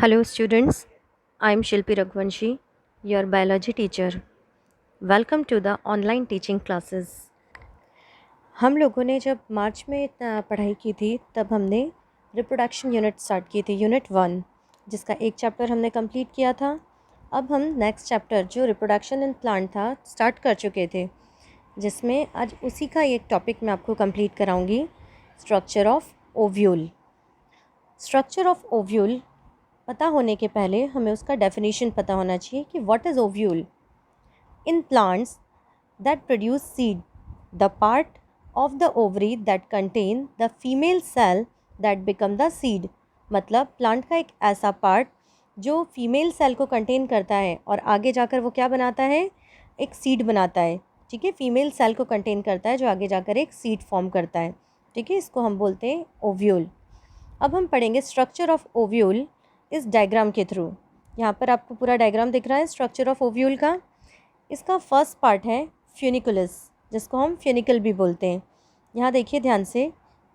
Hello students, I am Shilpi Raghuvanshi, your biology teacher. Welcome to the online teaching classes. हम लोगों ने जब मार्च में पढ़ाई की थी तब हमने रिप्रोडक्शन यूनिट स्टार्ट की थी, यूनिट 1, जिसका एक चैप्टर हमने कंप्लीट किया था। अब हम नेक्स्ट चैप्टर जो रिप्रोडक्शन इन प्लांट था स्टार्ट कर चुके थे, जिसमें आज उसी का एक टॉपिक मैं आपको कंप्लीट कराऊंगी, structure of ovule. Structure of ovule पता होने के पहले हमें उसका डेफिनेशन पता होना चाहिए कि what is ovule. In plants that produce seed, the part of the ovary that contain the female cell that become the seed. मतलब प्लांट का एक ऐसा पार्ट जो फीमेल सेल को कंटेन करता है और आगे जाकर वो क्या बनाता है, एक सीड बनाता है। ठीक है, फीमेल सेल को कंटेन करता है जो आगे जाकर एक सीड फॉर्म करता है। ठीक है, इसको हम बोलते हैं ओव्यूल। अब हम पढ़ेंगे स्ट्रक्चर ऑफ ओव्यूल इस डायग्राम के थ्रू। यहाँ पर आपको पूरा डायग्राम दिख रहा है स्ट्रक्चर ऑफ ओव्यूल का। इसका फर्स्ट पार्ट है फ्यूनिकुलस, जिसको हम फ्यूनिकल भी बोलते हैं। यहाँ देखिए ध्यान से,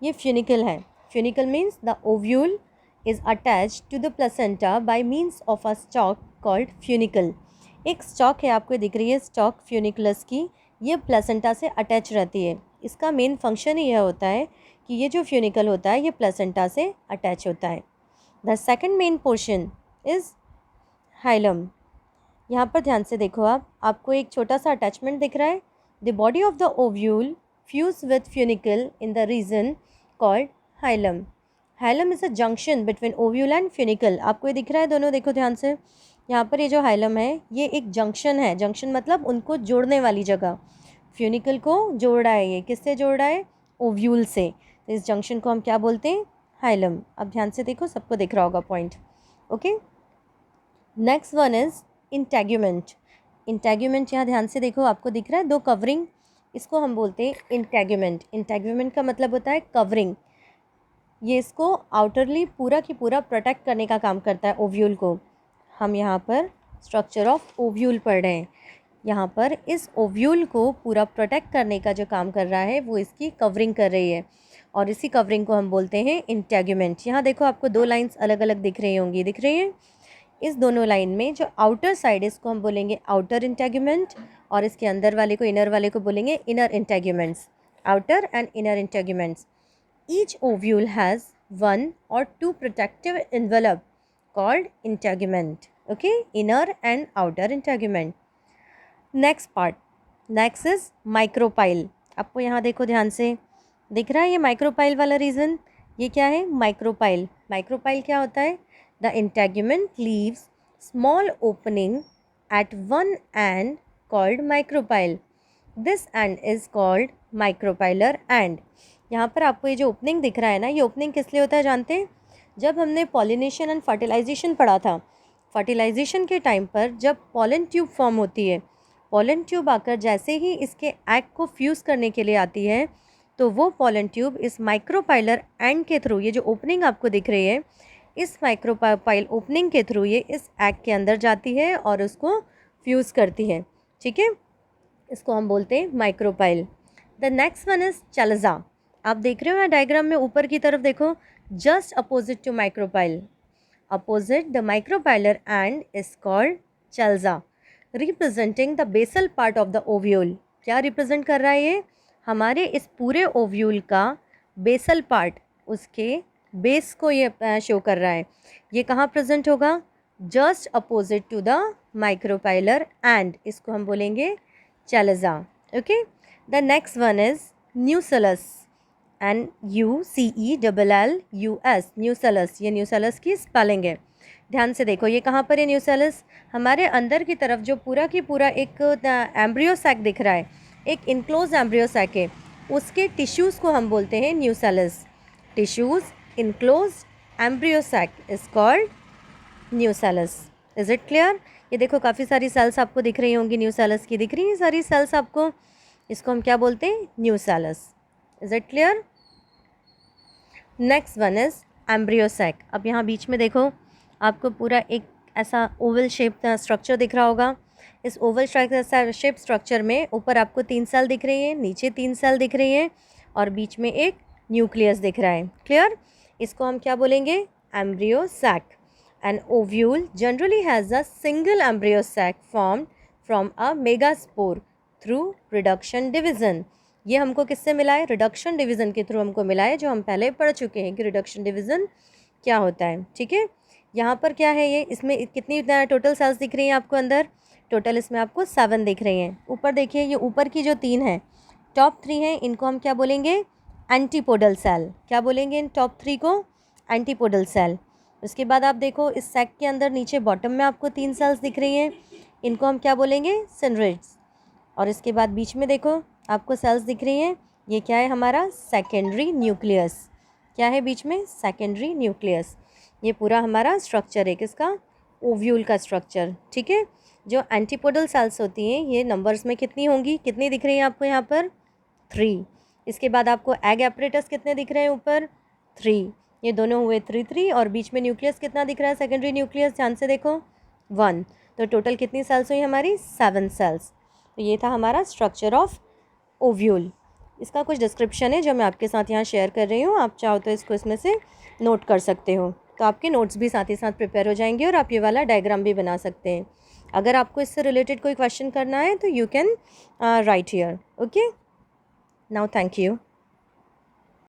ये फ्यूनिकल है। Funicle means the ovule is attached to the placenta by means of a stalk called funicle. एक स्टॉक है, आपको दिख रही है स्टॉक फ्यूनिकुलस की, ये प्लेसेंटा से अटैच रहती है। इसका मेन फंक्शन ही यह होता है कि ये जो फ्यूनिकल होता है ये प्लेसेंटा से अटैच होता है। The second main portion is hilum. यहाँ पर ध्यान से देखो, आपको एक छोटा सा अटैचमेंट दिख रहा है। The body of the ovule fuse with funicle in the reason called hilum. Hilum is a junction between ovule and funicle. आपको ये दिख रहा है दोनों, देखो ध्यान से। यहाँ पर ये जो हाइलम है ये एक जंक्शन है। जंक्शन मतलब उनको जोड़ने वाली जगह। फ्यूनिकल को जोड़ रहा है, ये किससे जोड़ रहा है, ओव्यूल से। तो इस जंक्शन को हम क्या बोलते हैं, हाइलम। अब ध्यान से देखो, सबको दिख रहा होगा point. Okay, next one is integument. Integument यहाँ ध्यान से देखो, आपको दिख रहा है दो कवरिंग, इसको हम बोलते हैं इंटेग्यूमेंट। इंटेग्यूमेंट का मतलब होता है कवरिंग। ये इसको आउटरली पूरा की पूरा प्रोटेक्ट करने का काम करता है ओव्यूल को। हम यहाँ पर स्ट्रक्चर ऑफ ओव्यूल पढ़ रहे हैं। यहाँ पर इस ओव्यूल को पूरा प्रोटेक्ट करने का जो काम कर रहा है वो इसकी कवरिंग कर रही है, और इसी कवरिंग को हम बोलते हैं इंटेग्यूमेंट। यहाँ देखो, आपको दो लाइंस अलग अलग दिख रही होंगी, दिख रही हैं। इस दोनों लाइन में जो आउटर साइड, इसको हम बोलेंगे आउटर इंटेग्यूमेंट, और इसके अंदर वाले को, इनर वाले को बोलेंगे inner integuments. Outer and inner integuments. Each ovule has one or two protective envelope called integument. Okay, inner and outer integument. Next part, next is micropyle. आपको यहाँ देखो ध्यान से, दिख रहा है ये माइक्रोपाइल वाला रीजन, ये क्या है, माइक्रोपाइल। माइक्रोपाइल क्या होता है, the integument leaves small opening eight one and called micropyle. This and is called micropylar and. यहाँ पर आपको ये जो ओपनिंग दिख रहा है ना, ये ओपनिंग किस लिए होता है जानते हैं, जब हमने पॉलिनेशन एंड फर्टिलाइजेशन पढ़ा था, फर्टिलाइजेशन के टाइम पर जब पॉलन ट्यूब फॉर्म होती है, पॉलन ट्यूब आकर जैसे ही इसके एग को फ्यूज़ करने के लिए आती है, तो वो पॉलन ट्यूब इस माइक्रोपाइलर एंड के थ्रू, ये जो ओपनिंग आपको दिख रही है, इस माइक्रोपाइल ओपनिंग के थ्रू ये इस एग के अंदर जाती है और उसको फ्यूज़ करती है। ठीक है, इसको हम बोलते हैं micropyle. The next one is chalaza. आप देख रहे हो यहाँ डायग्राम में, ऊपर की तरफ देखो, just opposite to micropyle, opposite the micropylar end is called chalaza, representing the basal part of the ovule. क्या रिप्रेजेंट कर रहा है ये, हमारे इस पूरे ओव्यूल का बेसल पार्ट, उसके बेस को ये शो कर रहा है। ये कहाँ प्रेजेंट होगा, just opposite to the micropylar end, इसको हम बोलेंगे chalaza. Okay, the next one is nucellus, NUCELLUS, nucellus. ये न्यूसेलस की स्पेलिंग है। ध्यान से देखो, ये कहाँ पर है न्यूसेलस, हमारे अंदर की तरफ जो पूरा की पूरा एक एम्ब्रियो सैक दिख रहा है, एक इनक्लोज एम्ब्रियो सैक है, उसके टिश्यूज़ को हम बोलते हैं nucellus. Tissues enclose embryo sac is called nucellus. Is it clear. ये देखो, काफ़ी सारी सेल्स आपको दिख रही होंगी, न्यूसेलस की दिख रही हैं सारी सेल्स आपको, इसको हम क्या बोलते हैं, nucellus. Is it clear. Next one is embryo sac. अब यहाँ बीच में देखो, आपको पूरा एक ऐसा ओवल शेप स्ट्रक्चर दिख रहा होगा। इस ओवल शेप स्ट्रक्चर में ऊपर आपको 3 सेल दिख रही हैं, नीचे 3 सेल दिख रही हैं, और बीच में एक न्यूक्लियस दिख रहा है। क्लियर, इसको हम क्या बोलेंगे, embryo sac. An ovule generally has a single embryo sac formed from a megaspore through reduction division. ये हमको किससे मिला है? रिडक्शन डिवीज़न के थ्रू हमको मिला है, जो हम पहले पढ़ चुके हैं कि रिडक्शन डिवीज़न क्या होता है। ठीक है, यहाँ पर क्या है, ये इसमें कितनी टोटल सेल्स दिख रही हैं आपको अंदर? टोटल इसमें आपको 7 दिख रही हैं। ऊपर देखिए, ये ऊपर की जो 3 हैं, टॉप 3 हैं, इनको हम क्या बोलेंगे? Antipodal cell. क्या बोलेंगे इन टॉप 3 को? Antipodal cell. उसके बाद आप देखो, इस सैक के अंदर नीचे बॉटम में आपको 3 सेल्स दिख रही हैं, इनको हम क्या बोलेंगे? सिनरिड्स। और इसके बाद बीच में देखो आपको सेल्स दिख रही हैं, ये क्या है? हमारा सेकेंडरी न्यूक्लियस। क्या है बीच में? Secondary nucleus. ये पूरा हमारा स्ट्रक्चर है किसका? ओव्यूल का स्ट्रक्चर। ठीक है, जो एंटीपोडल सेल्स होती हैं ये नंबर्स में कितनी होंगी? कितनी दिख रही हैं आपको यहाँ पर? 3। इसके बाद आपको एग एपरेटस कितने दिख रहे हैं ऊपर? 3। ये दोनों हुए 3 और बीच में न्यूक्लियस कितना दिख रहा है? सेकेंडरी न्यूक्लियस, ध्यान से देखो 1। तो टोटल कितनी सेल्स हुई हमारी? 7 सेल्स। तो ये था हमारा स्ट्रक्चर ऑफ ओव्यूल। इसका कुछ डिस्क्रिप्शन है जो मैं आपके साथ यहाँ शेयर कर रही हूँ, आप चाहो तो इसको इसमें से नोट कर सकते हो, तो आपके नोट्स भी साथ ही साथ प्रिपेयर हो जाएंगे और आप ये वाला डायग्राम भी बना सकते हैं। अगर आपको इससे रिलेटेड कोई क्वेश्चन करना है तो you can write here. Okay, now thank you.